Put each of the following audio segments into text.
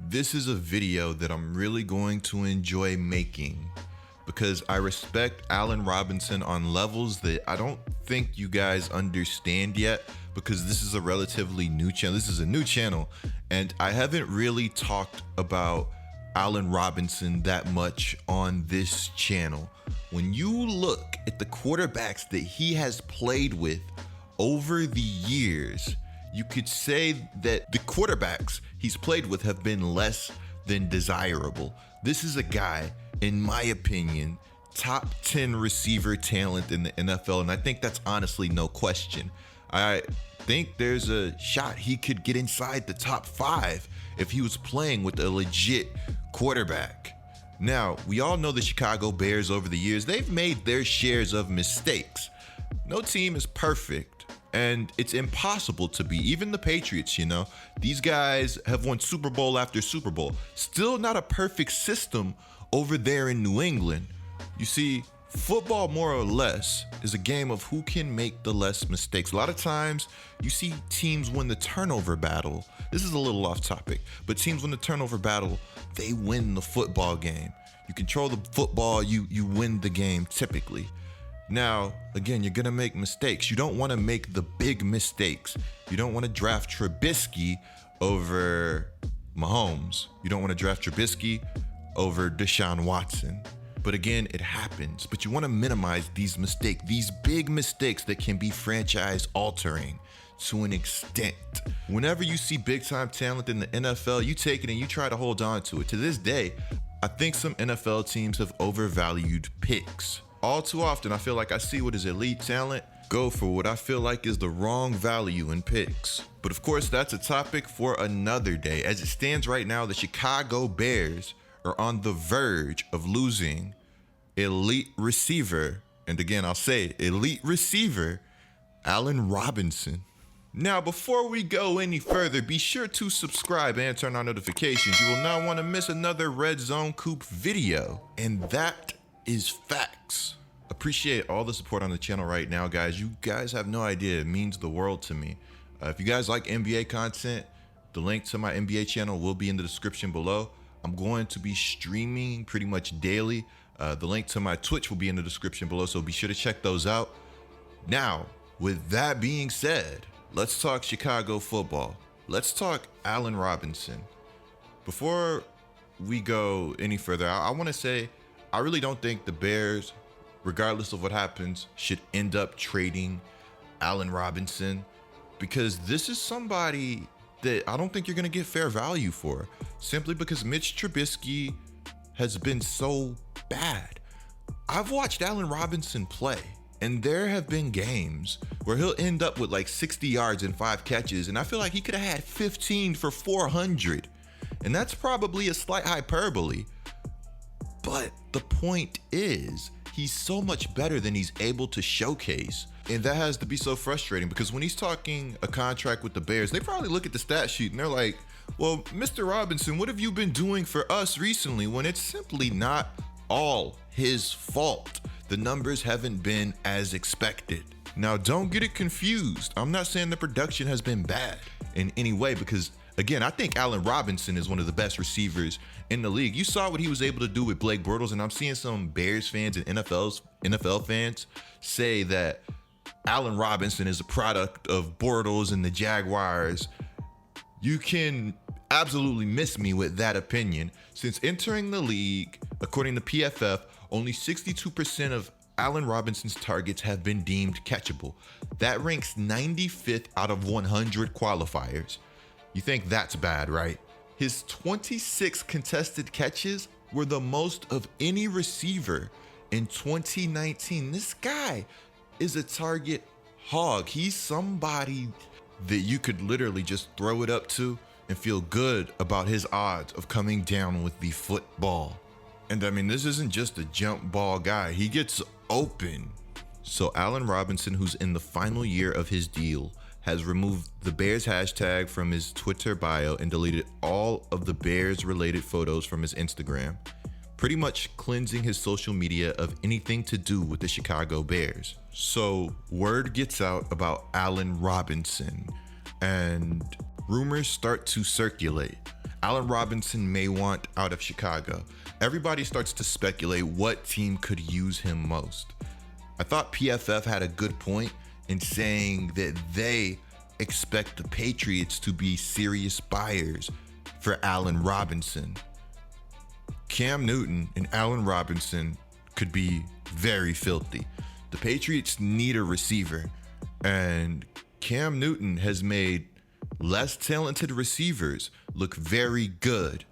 this is a video that I'm really going to enjoy making because I respect Allen Robinson on levels that I don't think you guys understand yet, because this is a relatively new channel. This is a new channel, and I haven't really talked about Allen Robinson that much on this channel. When you look at the quarterbacks that he has played with over the years, you could say that the quarterbacks he's played with have been less than desirable. This is a guy, in my opinion, top 10 receiver talent in the NFL, and I think that's honestly no question. I think there's a shot he could get inside the top 5 if he was playing with a legit quarterback. Now, we all know the Chicago Bears over the years, they've made their shares of mistakes. No team is perfect, and it's impossible to be. Even the Patriots, these guys have won Super Bowl after Super Bowl. Still not a perfect system over there in New England. You see, football more or less is a game of who can make the less mistakes. A lot of times you see teams win the turnover battle. This is a little off topic, but teams win the turnover battle, they win the football game. You control the football, you win the game typically. Now, again, you're gonna make mistakes. You don't wanna make the big mistakes. You don't wanna draft Trubisky over Mahomes. You don't wanna draft Trubisky over Deshaun Watson. But again, it happens. But you want to minimize these mistakes, these big mistakes that can be franchise altering to an extent. Whenever you see big time talent in the NFL, you take it and you try to hold on to it. To this day, I think some NFL teams have overvalued picks. All too often, I feel like I see what is elite talent go for what I feel like is the wrong value in picks. But of course, that's a topic for another day. As it stands right now, the Chicago Bears are on the verge of losing elite receiver, and again, I'll say elite receiver, Allen Robinson. Now, before we go any further, be sure to subscribe and turn on notifications. You will not want to miss another Red Zone Coop video, and that is facts. Appreciate all the support on the channel right now, guys. You guys have no idea. It means the world to me. If you guys like NBA content, the link to my NBA channel will be in the description below. I'm going to be streaming pretty much daily. The link to my Twitch will be in the description below, so be sure to check those out. Now, with that being said, let's talk Chicago football. Let's talk Allen Robinson. Before we go any further, I want to say I really don't think the Bears, regardless of what happens, should end up trading Allen Robinson, because this is somebody that I don't think you're going to get fair value for, simply because Mitch Trubisky has been so bad. I've watched Allen Robinson play, and there have been games where he'll end up with like 60 yards and 5 catches, and I feel like he could have had 15 for 400. And that's probably a slight hyperbole. But the point is, he's so much better than he's able to showcase. And that has to be so frustrating, because when he's talking a contract with the Bears, they probably look at the stat sheet and they're like, well, Mr. Robinson, what have you been doing for us recently? When it's simply not all his fault. The numbers haven't been as expected. Now, don't get it confused. I'm not saying the production has been bad in any way, because again, I think Allen Robinson is one of the best receivers in the league. You saw what he was able to do with Blake Bortles, and I'm seeing some Bears fans and NFL fans say that Allen Robinson is a product of Bortles and the Jaguars. You can absolutely miss me with that opinion. Since entering the league, according to PFF, only 62% of Allen Robinson's targets have been deemed catchable. That ranks 95th out of 100 qualifiers. You think that's bad, right? His 26 contested catches were the most of any receiver in 2019. This guy is a target hog. He's somebody that you could literally just throw it up to and feel good about his odds of coming down with the football. And I mean, this isn't just a jump ball guy. He gets open. So Allen Robinson, who's in the final year of his deal, has removed the Bears hashtag from his Twitter bio and deleted all of the Bears related photos from his Instagram, pretty much cleansing his social media of anything to do with the Chicago Bears. So word gets out about Allen Robinson, and rumors start to circulate. Allen Robinson may want out of Chicago, everybody starts to speculate what team could use him most. I thought PFF had a good point in saying that they expect the Patriots to be serious buyers for Allen Robinson. Cam Newton and Allen Robinson could be very filthy. The Patriots need a receiver, and Cam Newton has made less talented receivers look very good,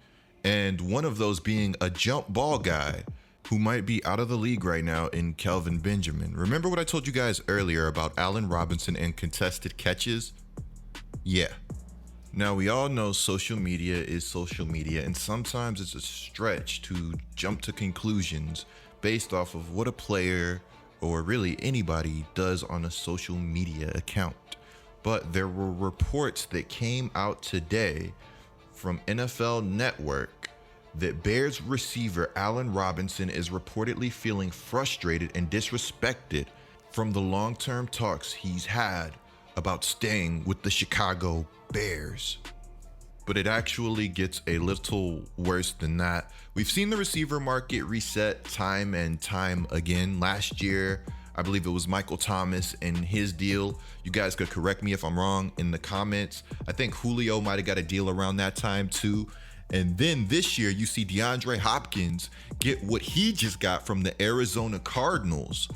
and one of those being a jump ball guy who might be out of the league right now in Kelvin Benjamin. Remember what I told you guys earlier about Allen Robinson and contested catches? Yeah. Now, we all know social media is social media, and sometimes it's a stretch to jump to conclusions based off of what a player or really anybody does on a social media account. But there were reports that came out today from NFL Network that Bears receiver Allen Robinson is reportedly feeling frustrated and disrespected from the long-term talks he's had about staying with the Chicago Bears. But it actually gets a little worse than that. We've seen the receiver market reset time and time again. Last year, I believe it was Michael Thomas and his deal. You guys could correct me if I'm wrong in the comments. I think Julio might have got a deal around that time too. And then this year, you see DeAndre Hopkins get what he just got from the Arizona Cardinals.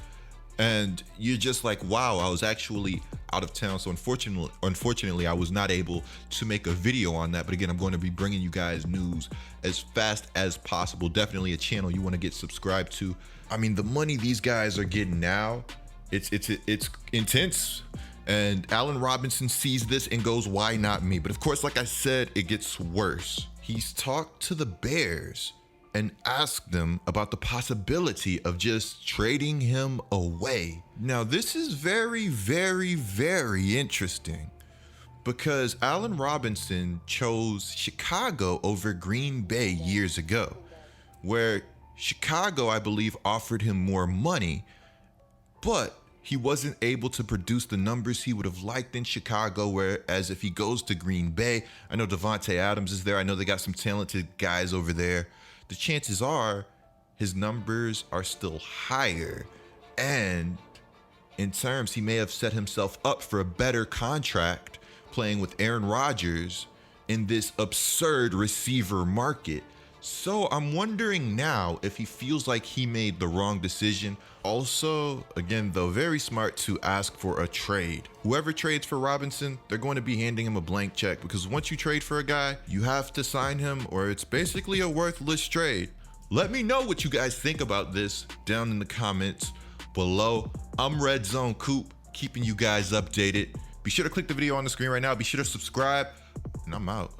And you're just like, wow, I was actually out of town. So unfortunately, I was not able to make a video on that. But again, I'm going to be bringing you guys news as fast as possible. Definitely a channel you want to get subscribed to. I mean, the money these guys are getting now, it's intense. And Allen Robinson sees this and goes, why not me? But of course, like I said, it gets worse. He's talked to the Bears and asked them about the possibility of just trading him away. Now, this is very, very, very interesting because Allen Robinson chose Chicago over Green Bay years ago, where Chicago, I believe, offered him more money, but he wasn't able to produce the numbers he would have liked in Chicago, whereas if he goes to Green Bay, I know Davante Adams is there. I know they got some talented guys over there. The chances are his numbers are still higher. And in terms, he may have set himself up for a better contract playing with Aaron Rodgers in this absurd receiver market. So I'm wondering now if he feels like he made the wrong decision. Also, again, though, very smart to ask for a trade. Whoever trades for Robinson, they're going to be handing him a blank check because once you trade for a guy, you have to sign him or it's basically a worthless trade. Let me know what you guys think about this down in the comments below. I'm Red Zone Coop, keeping you guys updated. Be sure to click the video on the screen right now. Be sure to subscribe, and I'm out.